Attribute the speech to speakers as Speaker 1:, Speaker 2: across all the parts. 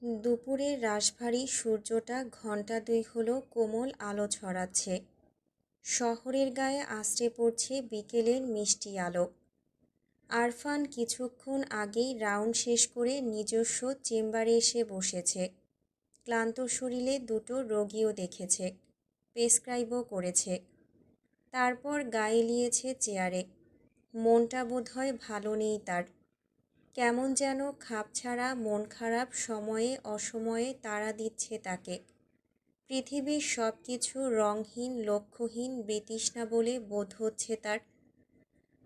Speaker 1: দুপুরের রাশভারী সূর্যটা ঘণ্টা দুই হলো কোমল আলো ছড়াচ্ছে। শহরের গায়ে আছড়ে পড়ছে বিকেলের মিষ্টি আলো। আরফান কিছুক্ষণ আগেই রাউন্ড শেষ করে নিজস্ব চেম্বারে এসে বসেছে। ক্লান্ত শরীরে দুটো রোগীও দেখেছে, প্রেসক্রাইবও করেছে। তারপর গায়ে লিয়েছে চেয়ারে। মনটা বোধহয় ভালো নেই তার। কেমন যেন খাপছাড়া মন খারাপ সময়ে অসময়ে তাড়া দিচ্ছে তাকে। পৃথিবীর সব কিছু রঙহীন, লক্ষ্যহীন, বিতৃষ্ণা বলে বোধ হচ্ছে তার।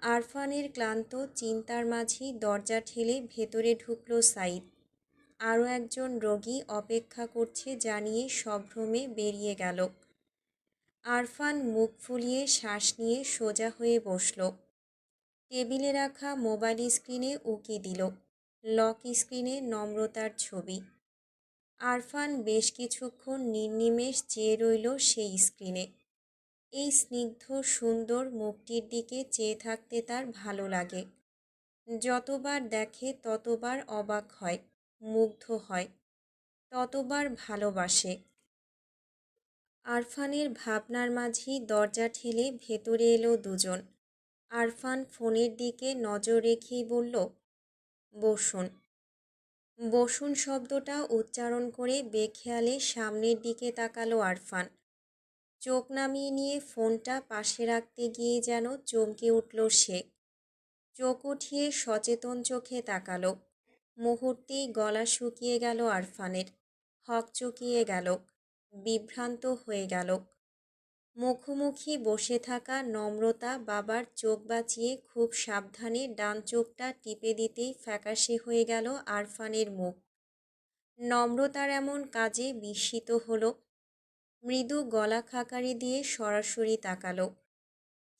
Speaker 1: আরফানের ক্লান্ত চিন্তার মাঝেই দরজা ঠেলে ভেতরে ঢুকল সাইদ। আরও একজন রোগী অপেক্ষা করছে জানিয়ে সভ্রমে বেরিয়ে গেল। আরফান মুখ ফুলিয়ে শ্বাস নিয়ে সোজা হয়ে বসল। টেবিলে রাখা মোবাইল স্ক্রিনে উকি দিল। লক স্ক্রিনে নম্রতার ছবি। আরফান বেশ কিছুক্ষণ নির্নিমেষ চেয়ে রইল সেই স্ক্রিনে। এই স্নিগ্ধ সুন্দর মুখটির দিকে চেয়ে থাকতে তার ভালো লাগে। যতবার দেখে ততবার অবাক হয়, মুগ্ধ হয়, ততবার ভালোবাসে। আরফানের ভাবনার মাঝেই দরজা ঠেলে ভেতরে এলো দুজন। আরফান ফোনের দিকে নজর রেখেই বলল, বসুন। বসুন শব্দটা উচ্চারণ করে বেখেয়ালে সামনের দিকে তাকালো আরফান। চোখ নামিয়ে নিয়ে ফোনটা পাশে রাখতে গিয়ে যেন চমকে উঠল সে। চোখ উঠিয়ে সচেতন চোখে তাকালো। মুহূর্তেই গলা শুকিয়ে গেল আরফানের, হকচকিয়ে গেল, বিভ্রান্ত হয়ে গেল। মুখোমুখি বসে থাকা নম্রতা বাবার চোখ বাঁচিয়ে খুব সাবধানে ডান চোখটা টিপে দিতেই ফ্যাকাশে হয়ে গেল আরফানের মুখ। নম্রতার এমন কাজে বিস্মিত হলো। মৃদু গলা খাকারি দিয়ে সরাসরি তাকালো।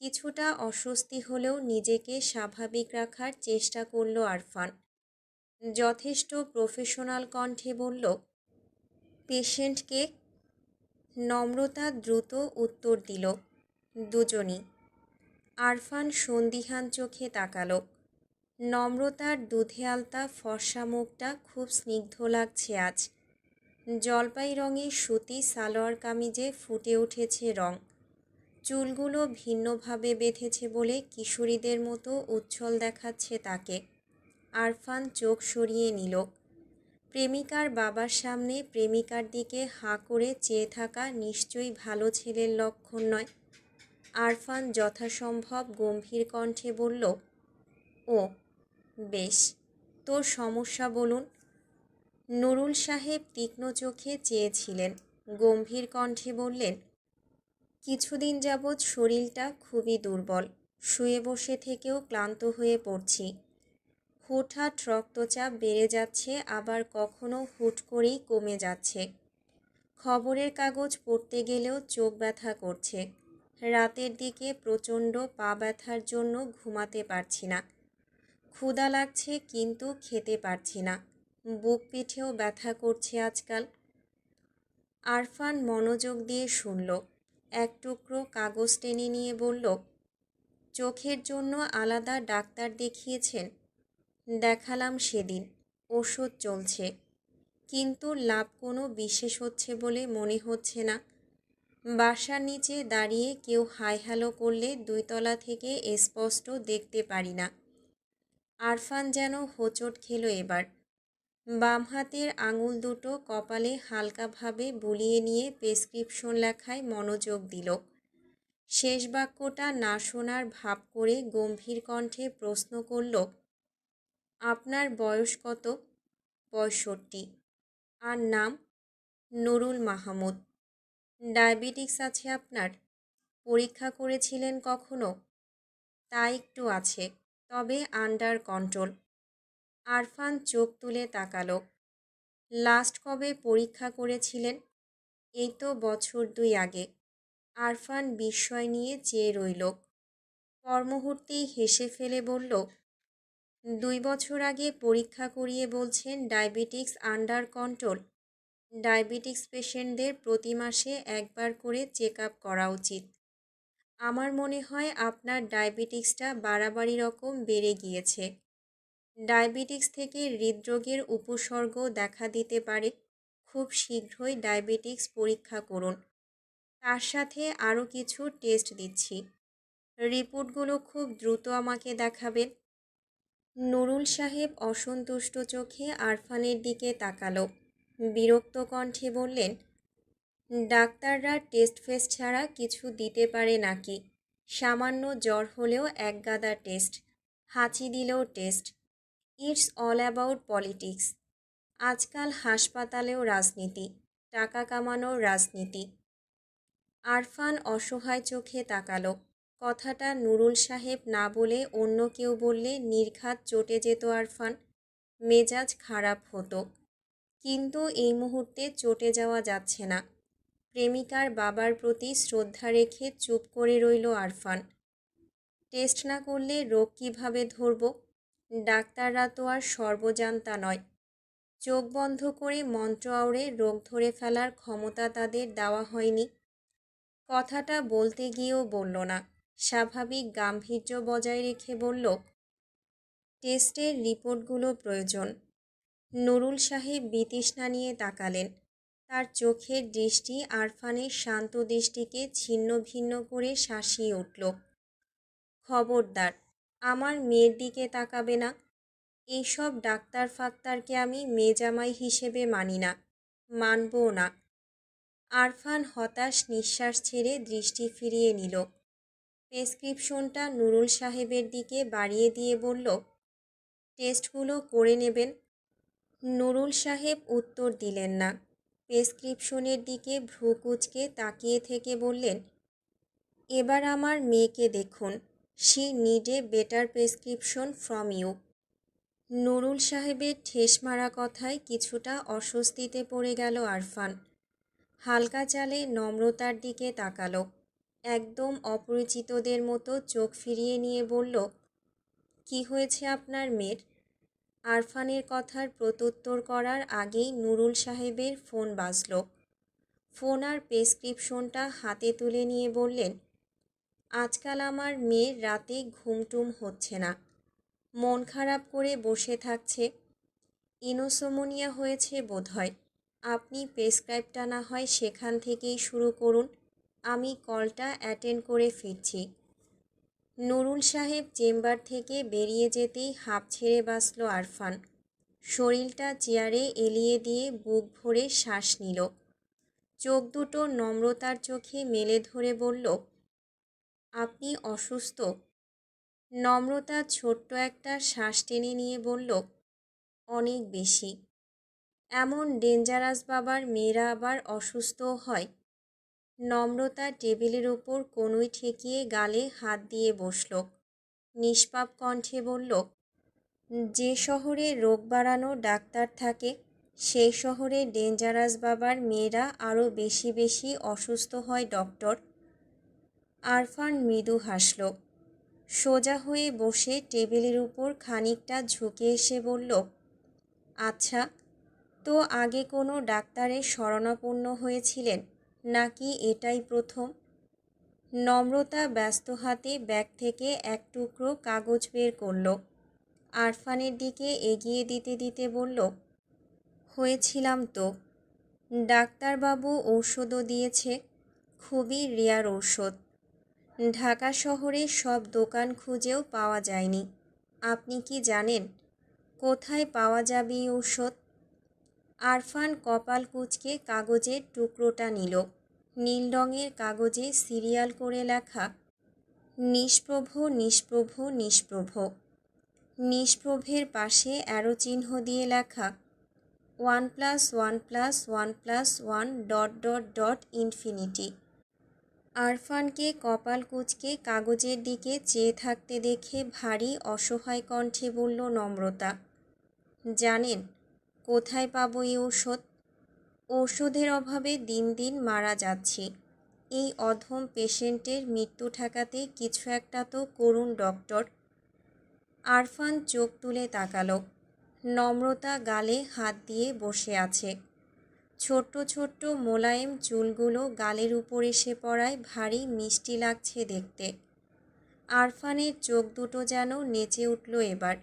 Speaker 1: কিছুটা অস্বস্তি হলেও নিজেকে স্বাভাবিক রাখার চেষ্টা করল আরফান। যথেষ্ট প্রফেশনাল কণ্ঠে বলল, পেশেন্টকে? নম্রতা দ্রুত উত্তর দিল, দুজনই। আরফান সন্দিহান চোখে তাকালো। নম্রতার দুধে আলতা ফর্সা মুখটা খুব স্নিগ্ধ লাগছে আজ। জলপাই রঙের সুতি সালোয়ার কামিজে ফুটে উঠেছে রং। চুলগুলো ভিন্নভাবে বেঁধেছে বলে কিশোরীদের মতো উচ্ছল দেখাচ্ছে তাকে। আরফান চোখ সরিয়ে নিল। প্রেমিকার বাবার সামনে প্রেমিকার দিকে হাঁ করে চেয়ে থাকা নিশ্চয়ই ভালো ছেলের লক্ষণ নয়। আরফান যথাসম্ভব গম্ভীর কণ্ঠে বলল, ও বেশ, তোর সমস্যা বলুন। নুরুল সাহেব তীক্ষ্ণ চোখে চেয়েছিলেন। গম্ভীর কণ্ঠে বললেন, কিছুদিন যাবৎ শরীরটা খুবই দুর্বল। শুয়ে বসে থেকেও ক্লান্ত হয়ে পড়ছি। হুটহাট রক্তচাপ বেড়ে যাচ্ছে, আবার কখনো হুট করেই কমে যাচ্ছে। খবরের কাগজ পড়তে গেলেও চোখ ব্যথা করছে। রাতের দিকে প্রচণ্ড পা ব্যথার জন্য ঘুমাতে পারছি না। ক্ষুধা লাগছে কিন্তু খেতে পারছি না। বুক পিঠেও ব্যথা করছে আজকাল। আরফান মনোযোগ দিয়ে শুনল। এক টুকরো কাগজ টেনে নিয়ে বলল, চোখের জন্য আলাদা ডাক্তার দেখিয়েছেন? দেখালাম সেদিন, ওষুধ চলছে, কিন্তু লাভ কোনো বিশেষ হচ্ছে বলে মনে হচ্ছে না। বাসার নিচে দাঁড়িয়ে কেউ হাই হ্যালো করলে 2 তলা থেকে স্পষ্ট দেখতে পারি না। আরফান যেন হোঁচট খেল এবার। বাম হাতের আঙুল দুটো কপালে হালকাভাবে বুলিয়ে নিয়ে প্রেসক্রিপশন লেখায় মনোযোগ দিল। শেষ বাক্যটা না শোনার ভাব করে গম্ভীর কণ্ঠে প্রশ্ন করল, আপনার বয়স কত? 65। আর নাম? নুরুল মাহমুদ। ডায়াবেটিস আছে আপনার? পরীক্ষা করেছিলেন কখনো? তা একটু আছে, তবে আন্ডার কন্ট্রোল। আরফান চোখ তুলে তাকালো। লাস্ট কবে পরীক্ষা করেছিলেন? এই তো বছর 2 আগে। আরফান বিস্ময় নিয়ে চেয়ে রইল। পর মুহূর্তেই হেসে ফেলে বলল, 2 বছর আগে পরীক্ষা করিয়ে বলছেন ডায়াবেটিক্স আন্ডার কন্ট্রোল? ডায়াবেটিক্স পেশেন্টদের প্রতি মাসে একবার করে চেক আপ করা উচিত। আমার মনে হয় আপনার ডায়াবেটিক্সটা বাড়াবাড়ি রকম বেড়ে গিয়েছে। ডায়াবেটিক্স থেকে হৃদরোগের উপসর্গ দেখা দিতে পারে। খুব শীঘ্রই ডায়াবেটিক্স পরীক্ষা করুন। তার সাথে আরও কিছু টেস্ট দিচ্ছি। রিপোর্টগুলো খুব দ্রুত আমাকে দেখাবেন। নুরুল সাহেব অসন্তুষ্ট চোখে আরফানের দিকে তাকালো। বিরক্ত কণ্ঠে বললেন, ডাক্তাররা টেস্ট ফেস্ট ছাড়া কিছু দিতে পারে নাকি? সামান্য জ্বর হলেও একগাদা টেস্ট, হাঁচি দিলেও test. It's all about politics. আজকাল হাসপাতালেও রাজনীতি, টাকা কামানোর রাজনীতি। আরফান অসহায় চোখে তাকালো। কথাটা নুরুল সাহেব না বলে অন্য কেউ বললে নির্ঘাত চটে যেত আরফান। মেজাজ খারাপ হতো, কিন্তু এই মুহূর্তে চটে যাওয়া যাচ্ছে না। প্রেমিকার বাবার প্রতি শ্রদ্ধা রেখে চুপ করে রইল আরফান। টেস্ট না করলে রোগ কিভাবে ধরব? ডাক্তাররা তো আর সর্বজান্তা নয়। চোখ বন্ধ করে মন্ত্র আওড়ে রোগ ধরে ফেলার ক্ষমতা তাদের দেওয়া হয়নি। কথাটা বলতে গিয়েও বলল না। স্বাভাবিক গাম্ভীর্য বজায় রেখে বলল, টেস্টের রিপোর্টগুলো প্রয়োজন। নুরুল সাহেব বিতৃষ্ণা নিয়ে তাকালেন। তার চোখের দৃষ্টি আরফানের শান্ত দৃষ্টিকে ছিন্ন ভিন্ন করে শাসিয়ে উঠল। খবরদার, আমার মেয়ের দিকে তাকাবে না। এইসব ডাক্তার ফাক্তারকে আমি মেজামাই হিসেবে মানি না, মানবও না। আরফান হতাশ নিঃশ্বাস ছেড়ে দৃষ্টি ফিরিয়ে নিল। প্রেসক্রিপশনটা নুরুল সাহেবের দিকে বাড়িয়ে দিয়ে বলল, টেস্টগুলো করে নেবেন। নুরুল সাহেব উত্তর দিলেন না। প্রেসক্রিপশনের দিকে ভ্রু কুঁচকে তাকিয়ে থেকে বললেন, এবার আমার মেয়েকে দেখুন। She need a better prescription from you. Nurul সাহেবের ঠেস মারা কথায় কিছুটা অস্বস্তিতে পড়ে গেল আরফান। হালকা চালে নম্রতার দিকে তাকালো। একদম অপরিচিতদের মতো চোখ ফিরিয়ে নিয়ে বলল, কি হয়েছে আপনার মেয়ের? আরফানের কথার প্রত্যুত্তর করার আগেই নুরুল সাহেবের ফোন বাজল। ফোন আর প্রেসক্রিপশনটা হাতে তুলে নিয়ে বললেন, আজকাল আমার মেয়ের রাতে ঘুমটুম হচ্ছে না, মন খারাপ করে বসে থাকছে। ইনোসোমোনিয়া হয়েছে বোধহয়। আপনি প্রেসক্রাইবটা না হয় সেখান থেকেই শুরু করুন। আমি কলটা অ্যাটেন্ড করে ফিরছি। নুরুল সাহেব চেম্বার থেকে বেরিয়ে যেতেই হাঁপ ছেড়ে বাঁচল আরফান। শরীরটা চেয়ারে এলিয়ে দিয়ে বুক ভরে শ্বাস নিল। চোখ দুটো নম্রতার চোখে মেলে ধরে বলল, আপনি অসুস্থ? নম্রতা ছোট্ট একটা শ্বাস টেনে নিয়ে বলল, অনেক বেশি। এমন ডেঞ্জারাস বাবার মেয়েরা আবার অসুস্থও হয়? নম্রতা টেবিলের ওপর কনুই ঠেকিয়ে গালে হাত দিয়ে বসল। নিষ্পাপ কণ্ঠে বলল, যে শহরে রোগ বাড়ানো ডাক্তার থাকে, সেই শহরে ডেঞ্জারাস বাবার মেয়েরা আরও বেশি বেশি অসুস্থ হয় ডক্টর। আরফান মৃদু হাসল। সোজা হয়ে বসে টেবিলের উপর খানিকটা ঝুঁকে এসে বলল, আচ্ছা, তো আগে কোনো ডাক্তারের শরণাপন্ন হয়েছিলেন নাকি এটাই প্রথম? নম্রতা ব্যস্ত হাতে ব্যাগ থেকে এক টুকরো কাগজ বের করল। আরফানের দিকে এগিয়ে দিতে দিতে বলল, হয়েছিলাম তো। ডাক্তারবাবু ঔষধও দিয়েছে, খুবই রেয়ার ঔষধ। ঢাকা শহরে সব দোকান খুঁজেও পাওয়া যায়নি। আপনি কি জানেন কোথায় পাওয়া যাবে এই ঔষধ? আরফান কপাল কুঁচকে কাগজের টুকরোটা নিল। নীল রঙের কাগজে সিরিয়াল করে লেখা, নিষ্প্রভ নিষ্প্রভ নিষ্প্রভ। নিষ্প্রভের পাশে অ্যারো চিহ্ন দিয়ে লেখা 1+1+1+1 ... ইনফিনিটি। আরফানকে কপাল কুঁচকে কাগজের দিকে চেয়ে থাকতে দেখে ভারী অসহায় কণ্ঠে বলল নম্রতা, জানেন কোথায় পাবো এই ঔষধ? ঔষধের অভাবে দিন দিন মারা যাচ্ছি। এই অধম পেশেন্টের মৃত্যু ঠেকাতে কিছু একটা তো করুন ডক্টর। আরফান চোখ তুলে তাকালো। নম্রতা গালে হাত দিয়ে বসে আছে। ছোট্ট ছোট্ট মোলায়েম চুলগুলো গালের উপর এসে পড়ায় ভারী মিষ্টি লাগছে দেখতে। আরফানের চোখ দুটো যেন নেচে উঠল এবার।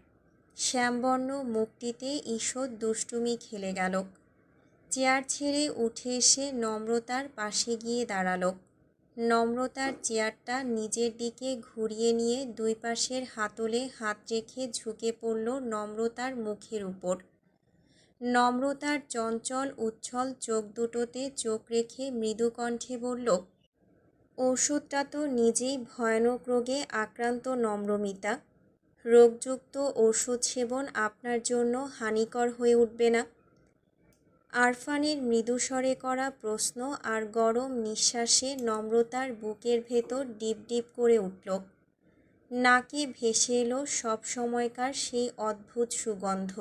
Speaker 1: শ্যামবর্ণ মুখটিতে ঈষৎ দুষ্টুমি খেলে গেল। চেয়ার ছেড়ে উঠে এসে নম্রতার পাশে গিয়ে দাঁড়ালো। নম্রতার চেয়ারটা নিজের দিকে ঘুরিয়ে নিয়ে দুই পাশের হাতলে হাত রেখে ঝুঁকে পড়ল নম্রতার মুখের উপর। নম্রতার চঞ্চল উচ্ছল চোখ দুটোতে চোখ রেখে মৃদু কণ্ঠে বলল, ঔষধটা তো নিজেই ভয়ানক রোগে আক্রান্ত নম্রমিতা। রোগযুক্ত ওষুধ সেবন আপনার জন্য হানিকর হয়ে উঠবে না? আরফানের মৃদুস্বরে করা প্রশ্ন আর গরম নিঃশ্বাসে নম্রতার বুকের ভেতর ডিপ ডিপ করে উঠল। নাকে ভেসে এলো সব সময়কার সেই অদ্ভুত সুগন্ধ।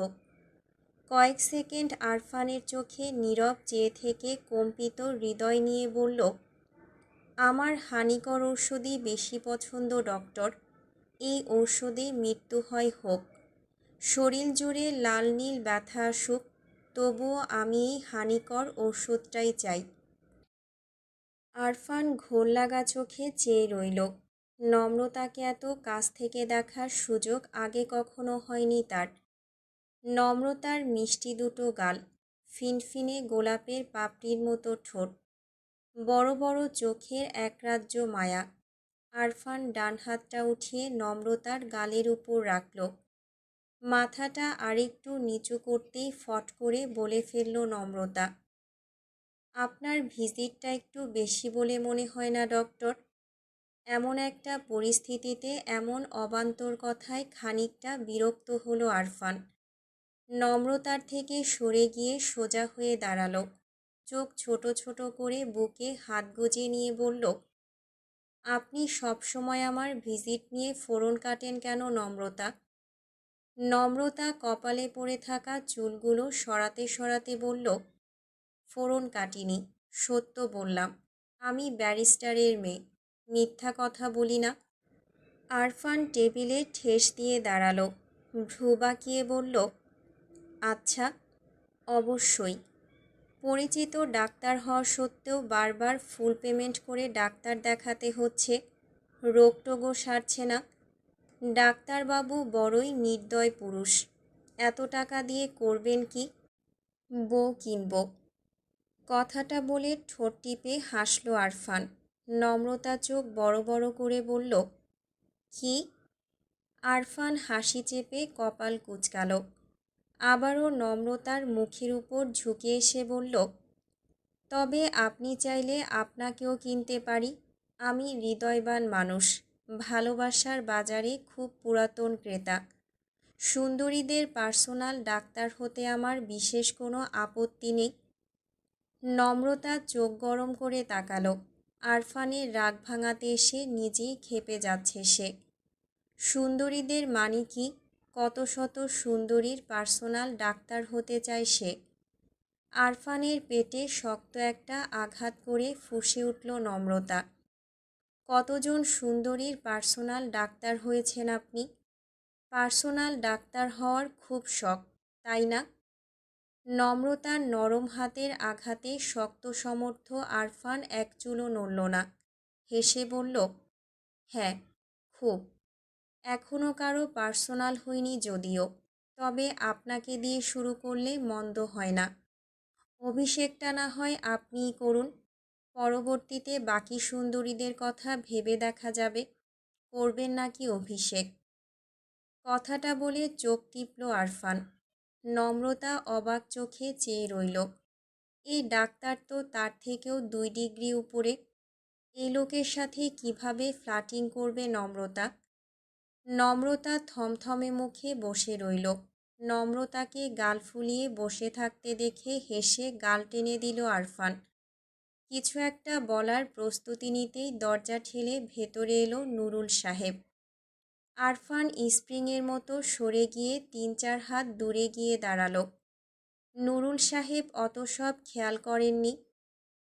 Speaker 1: কয়েক সেকেন্ড আরফানের চোখে নীরব চেয়ে থেকে কম্পিত হৃদয় নিয়ে বলল, আমার হানিকর ঔষধই বেশি পছন্দ ডক্টর। এই ঔষধে মৃত্যু হয় হোক, শরীর জুড়ে লাল নীল ব্যথা আসুক, তবুও আমি এই হানিকর ঔষধটাই চাই। আরফান ঘোর লাগা চোখে চেয়ে রইল। নম্রতাকে এত কাছ থেকে দেখার সুযোগ আগে কখনো হয়নি তার। নম্রতার মিষ্টি দুটো গাল, ফিনফিনে গোলাপের পাপড়ির মতো ঠোঁট, বড় বড় চোখের একরাজ্য মায়া। আরফান ডান হাতটা উঠিয়ে নম্রতার গালের উপর রাখল। মাথাটা আরেকটু নিচু করতেই ফট করে বলে ফেলল নম্রতা, আপনার ভিজিটটা একটু বেশি বলে মনে হয় না ডক্টর? এমন একটা পরিস্থিতিতে এমন অবান্তর কথায় খানিকটা বিরক্ত হলো আরফান। নম্রতার থেকে সরে গিয়ে সোজা হয়ে দাঁড়ালো। চোখ ছোট ছোট করে বুকে হাত গুজে নিয়ে বলল, আপনি সবসময় আমার ভিজিট নিয়ে ফোড়ন কাটেন কেন নম্রতা? নম্রতা কপালে পড়ে থাকা চুলগুলো সরাতে সরাতে বলল, ফোড়ন কাটিনি, সত্য বললাম। আমি ব্যারিস্টারের মেয়ে, মিথ্যা কথা বলি না। আরফান টেবিলে ঠেস দিয়ে দাঁড়ালো, ভ্রু বাঁকিয়ে বলল, আচ্ছা, অবশ্যই। পরিচিত ডাক্তার হওয়া সত্ত্বেও বারবার ফুল পেমেন্ট করে ডাক্তার দেখাতে হচ্ছে, রোগটোগও সারছে না। ডাক্তারবাবু বড়ই নির্দয় পুরুষ। এত টাকা দিয়ে করবেন কি? বউ কিনব। কথাটা বলে ঠোঁট টিপে হাসল আরফান। নম্রতা চোখ বড় বড় করে বলল, কি? আরফান হাসি চেপে কপাল কুঁচকাল। আবারও নম্রতার মুখের উপর ঝুঁকে এসে বলল, তবে আপনি চাইলে আপনাকেও কিনতে পারি। আমি হৃদয়বান মানুষ, ভালোবাসার বাজারে খুব পুরাতন ক্রেতা। সুন্দরীদের পার্সোনাল ডাক্তার হতে আমার বিশেষ কোনো আপত্তি নেই। নম্রতা চোখ গরম করে তাকালো। আরফানের রাগ ভাঙাতে এসে নিজেই ক্ষেপে যাচ্ছে সে। সুন্দরীদের মানে কি? কত শত সুন্দরীর পার্সোনাল ডাক্তার হতে চায় সে। আরফানের পেটে শক্ত একটা আঘাত করে ফুঁসে উঠল নম্রতা। কতজন সুন্দরীর পার্সোনাল ডাক্তার হয়েছেন আপনি? পার্সোনাল ডাক্তার হওয়ার খুব শখ, তাই না? নম্রতার নরম হাতের আঘাতে শক্ত সমর্থ আরফান এক চুলও নড়ল না। হেসে বলল, হ্যাঁ, খুব। এখনও কারো পার্সোনাল হয়নি যদিও, তবে আপনাকে দিয়ে শুরু করলে মন্দ হয় না। অভিষেকটা না হয় আপনিই করুন, পরবর্তীতে বাকি সুন্দরীদের কথা ভেবে দেখা যাবে করবেন নাকি অভিষেক। কথাটা বলে চোখ টিপল আরফান। নম্রতা অবাক চোখে চেয়ে রইল। এই ডাক্তার তো তার থেকেও 2 ডিগ্রি উপরে। এই লোকের সাথে কিভাবে ফ্লার্টিং করবে নম্রতা? নম্রতা থমথমে মুখে বসে রইল। নম্রতাকে গাল ফুলিয়ে বসে থাকতে দেখে হেসে গাল টেনে দিল আরফান। কিছু একটা বলার প্রস্তুতি নিতেই দরজা ঠেলে ভেতরে এলো নুরুল সাহেব। আরফান স্প্রিংয়ের মতো সরে গিয়ে 3-4 হাত দূরে গিয়ে দাঁড়ালো। নুরুল সাহেব অত সব খেয়াল করেননি।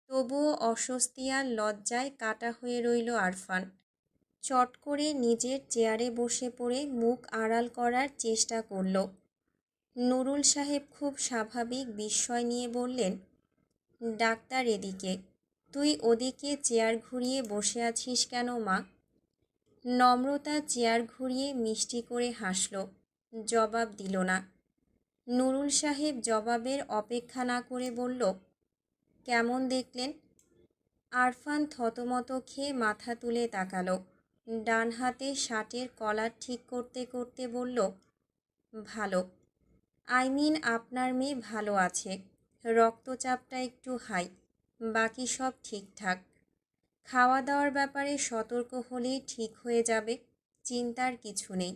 Speaker 1: তবুও অস্বস্তি আর লজ্জায় কাটা হয়ে রইল আরফান। চট করে নিজের চেয়ারে বসে পড়ে মুখ আড়াল করার চেষ্টা করল। নুরুল সাহেব খুব স্বাভাবিক বিস্ময় নিয়ে বললেন, ডাক্তার এদিকে, তুই ওদিকে চেয়ার ঘুরিয়ে বসে আছিস কেন মা? নম্রতা চেয়ার ঘুরিয়ে মিষ্টি করে হাসল। জবাব দিল না। নুরুল সাহেব জবাবের অপেক্ষা না করে বলল, কেমন দেখলেন? আরফান থতমত খেয়ে মাথা তুলে তাকালো। ডান হাতে শার্টের কলার ঠিক করতে করতে বলল, ভালো। আপনার মেয়ে ভালো আছে। রক্তচাপটা একটু হাই, বাকি সব ঠিকঠাক। খাওয়া দাওয়ার ব্যাপারে সতর্ক হলেই ঠিক হয়ে যাবে, চিন্তার কিছু নেই।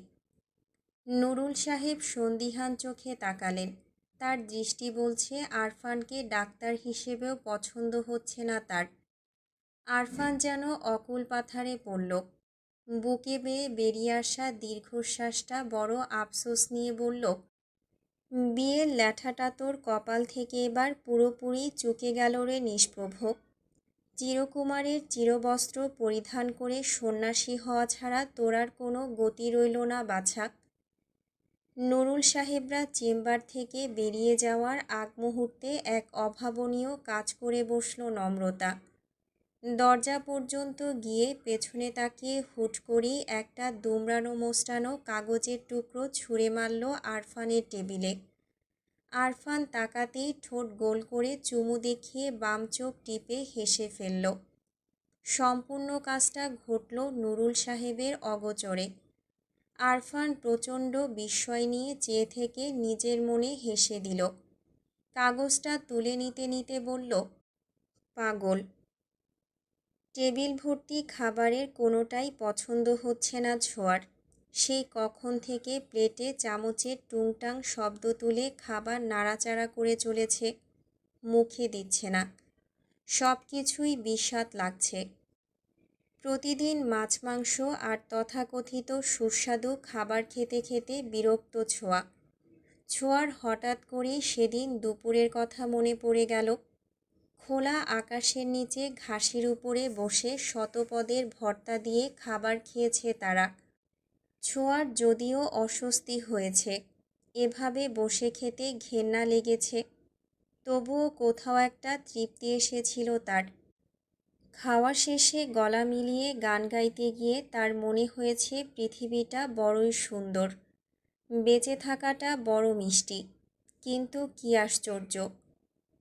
Speaker 1: নুরুল সাহেব সন্দিহান চোখে তাকালেন। তার দৃষ্টি বলছে আরফানকে ডাক্তার হিসেবেও পছন্দ হচ্ছে না তার। আরফান যেন অকুল পাথারে পড়ল। বুকে বেয়ে বেরিয়ে আসা দীর্ঘশ্বাসটা বড় আফসোস নিয়ে বলল, বিয়ের ল্যাঠাটা তোর কপাল থেকে এবার পুরোপুরি চুকে গেল রে নিষ্প্রভ। চিরকুমারের চিরবস্ত্র পরিধান করে সন্ন্যাসী হওয়া ছাড়া তোর আর কোনো গতি রইল না বাছা। নুরুল সাহেবরা চেম্বার থেকে বেরিয়ে যাওয়ার আগ মুহূর্তে এক অভাবনীয় কাজ করে বসল নম্রতা। দরজা পর্যন্ত গিয়ে পেছনে তাকিয়ে হুট করেই একটা দুমড়ানো মোচড়ানো কাগজের টুকরো ছুঁড়ে মারল আরফানের টেবিলে। আরফান তাকাতেই ঠোঁট গোল করে চুমু দেখিয়ে বাম চোখ টিপে হেসে ফেলল। সম্পূর্ণ কাজটা ঘটল নুরুল সাহেবের অগোচরে। আরফান প্রচণ্ড বিস্ময় নিয়ে চেয়ে থেকে নিজের মনে হেসে দিল। কাগজটা তুলে নিতে নিতে বলল, পাগল। টেবিল ভর্তি খাবারের কোনোটাই পছন্দ হচ্ছে না ছোঁয়ার। সেই কখন থেকে প্লেটে চামচের টুংটাং শব্দ তুলে খাবার নাড়াচাড়া করে চলেছে, মুখে দিচ্ছে না। সব কিছুই বিস্বাদ লাগছে। প্রতিদিন মাছ মাংস আর তথাকথিত সুস্বাদু খাবার খেতে খেতে বিরক্ত ছোঁয়ার হঠাৎ করেই সেদিন দুপুরের কথা মনে পড়ে গেল। খোলা আকাশের নিচে ঘাসের উপরে বসে শতপদের ভর্তা দিয়ে খাবার খেয়েছে তারা। ছোঁয়ার যদিও অস্বস্তি হয়েছে, এভাবে বসে খেতে ঘেন্না লেগেছে, তবুও কোথাও একটা তৃপ্তি এসেছিল তার। খাওয়া শেষে গলা মিলিয়ে গান গাইতে গিয়ে তার মনে হয়েছে পৃথিবীটা বড়ই সুন্দর, বেঁচে থাকাটা বড় মিষ্টি। কিন্তু কী আশ্চর্য,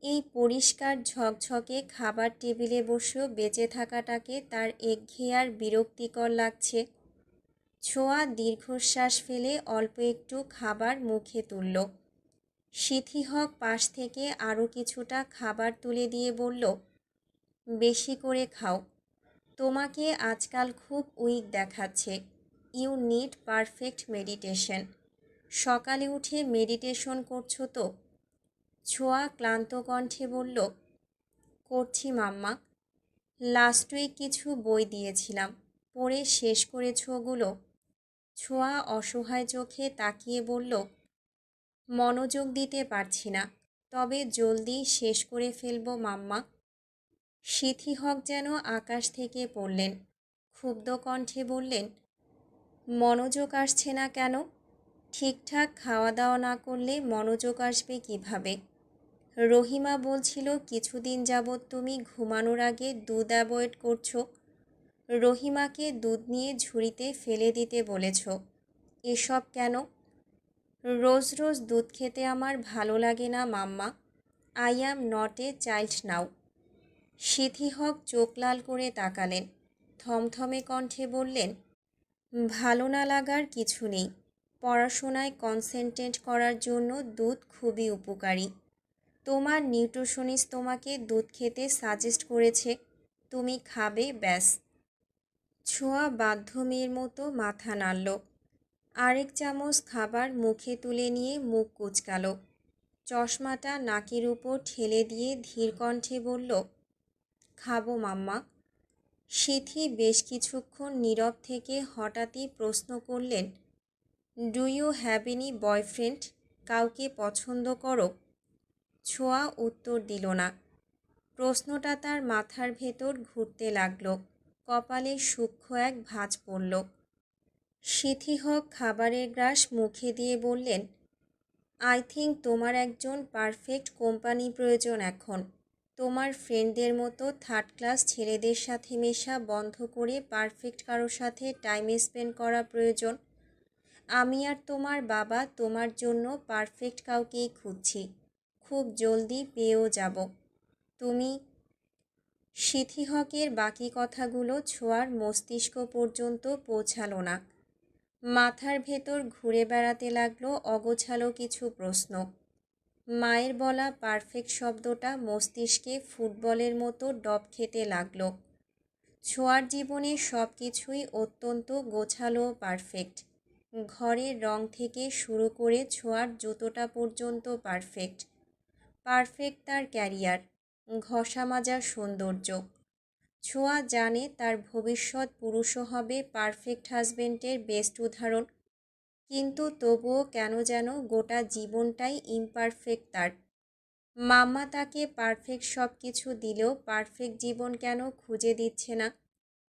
Speaker 1: এই পরিষ্কার ঝকঝকে খাবার টেবিলে বসেও বেঁচে থাকাটাকে তার একঘেয়ে আর বিরক্তিকর লাগছে। ছোঁয়া দীর্ঘশ্বাস ফেলে অল্প একটু খাবার মুখে তুলল। সিথি হক পাশ থেকে আরও কিছুটা খাবার তুলে দিয়ে বলল, বেশি করে খাও, তোমাকে আজকাল খুব উইক দেখাচ্ছে। You need perfect meditation. সকালে উঠে মেডিটেশন করছো তো? ছোঁয়া ক্লান্ত কণ্ঠে বলল, করছি মাম্মা। লাস্ট উইক কিছু বই দিয়েছিলাম, পড়ে শেষ করেছো ওগুলো? ছোঁয়া অসহায় চোখে তাকিয়ে বলল, মনোযোগ দিতে পারছি না, তবে জলদি শেষ করে ফেলবো মাম্মা। সিথি হক যেন আকাশ থেকে পড়লেন। ক্ষুব্ধ কণ্ঠে বললেন, মনোযোগ আসছে না কেন? ঠিকঠাক খাওয়া দাওয়া না করলে মনোযোগ আসবে কিভাবে? রহিমা বলছিল কিছুদিন যাবৎ তুমি ঘুমানোর আগে দুধ অ্যাভয়েড করছো। রহিমাকে দুধ নিয়ে ঝুড়িতে ফেলে দিতে বলেছ। এসব কেন? রোজ রোজ দুধ খেতে আমার ভালো লাগে না মাম্মা। I am not a child now. Sithi Haque চোখ লাল করে তাকালেন। থমথমে কণ্ঠে বললেন, ভালো না লাগার কিছু নেই। পড়াশোনায় কনসেন্ট্রেট করার জন্য দুধ খুবই উপকারী। তোমার নিউট্রিশনিস্ট তোমাকে দুধ খেতে সাজেস্ট করেছে, তুমি খাবে, ব্যাস। ছোঁয়া বাধ্য মেয়ের মতো মাথা নাড়ল। আরেক চামচ খাবার মুখে তুলে নিয়ে মুখ কুঁচকাল। চশমাটা নাকের উপর ঠেলে দিয়ে ধীর কণ্ঠে বলল, খাবো মাম্মা। সিথি বেশ কিছুক্ষণ নীরব থেকে হঠাৎই প্রশ্ন করলেন, do you have any boyfriend? কাউকে পছন্দ করো? ছোঁয়া উত্তর দিল না। প্রশ্নটা তার মাথার ভেতর ঘুরতে লাগলো। কপালে সূক্ষ্ম এক ভাঁজ পড়ল। সিথি হক খাবারের গ্রাস মুখে দিয়ে বললেন, আই থিঙ্ক তোমার একজন পারফেক্ট কোম্পানি প্রয়োজন এখন। তোমার ফ্রেন্ডদের মতো থার্ড ক্লাস ছেলেদের সাথে মেশা বন্ধ করে পারফেক্ট কারোর সাথে টাইম স্পেন্ড করা প্রয়োজন। আমি আর তোমার বাবা তোমার জন্য পারফেক্ট কাউকেই খুঁজছি, খুব জলদি পেয়েও যাব। তুমি সিথি হকের বাকি কথাগুলো ছোঁয়ার মস্তিষ্ক পর্যন্ত পৌঁছালো না। মাথার ভেতর ঘুরে বেড়াতে লাগলো অগোছালো কিছু প্রশ্ন। মায়ের বলা পারফেক্ট শব্দটা মস্তিষ্কে ফুটবলের মতো ডব খেতে লাগলো। ছোঁয়ার জীবনে সব কিছুই অত্যন্ত গোছালো ও পারফেক্ট। ঘরের রং থেকে শুরু করে ছোঁয়ার জুতোটা পর্যন্ত পারফেক্ট। পারফেক্ট তার ক্যারিয়ার, ঘষা মাজার সৌন্দর্য। ছোঁয়া জানে তার ভবিষ্যৎ পুরুষও হবে পারফেক্ট হাজবেন্ডের বেস্ট উদাহরণ, কিন্তু তবুও কেন যেন গোটা জীবনটাই ইমপারফেক্ট তার। মাম্মা তাকে পারফেক্ট সব কিছু দিলেও পারফেক্ট জীবন কেন খুঁজে দিচ্ছে না?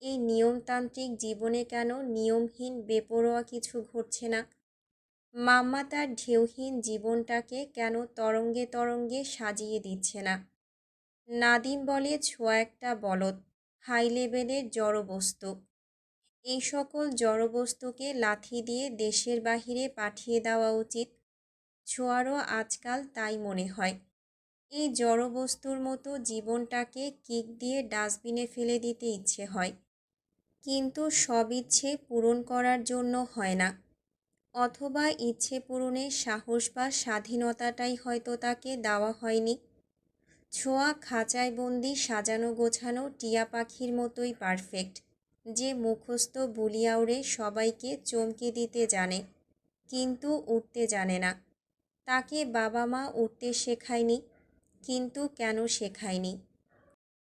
Speaker 1: এই নিয়মতান্ত্রিক জীবনে কেন নিয়মহীন বেপরোয়া কিছু ঘটছে না? মাম্মা তার ঢেউহীন জীবনটাকে কেন তরঙ্গে তরঙ্গে সাজিয়ে দিচ্ছে না? নাদিম বলে ছোঁয়া একটা বলদ, হাই লেভেলের জড়বস্তু। এই সকল জড়বস্তুকে লাথি দিয়ে দেশের বাহিরে পাঠিয়ে দেওয়া উচিত। ছোঁয়ারও আজকাল তাই মনে হয়। এই জড়বস্তুর মতো জীবনটাকে কিক দিয়ে ডাস্টবিনে ফেলে দিতে ইচ্ছে হয়, কিন্তু সব ইচ্ছে পূরণ করার জন্য হয় না। অথবা ইচ্ছে পূরণের সাহস বা স্বাধীনতাটাই হয়তো তাকে দেওয়া হয়নি। ছোঁয়া খাঁচায় বন্দি সাজানো গোছানো টিয়া পাখির মতোই পারফেক্ট, যে মুখস্থ বুলি আউড়ে সবাইকে চমকে দিতে জানে, কিন্তু উঠতে জানে না। তাকে বাবা মা উঠতে শেখায়নি, কিন্তু কেন শেখায়নি?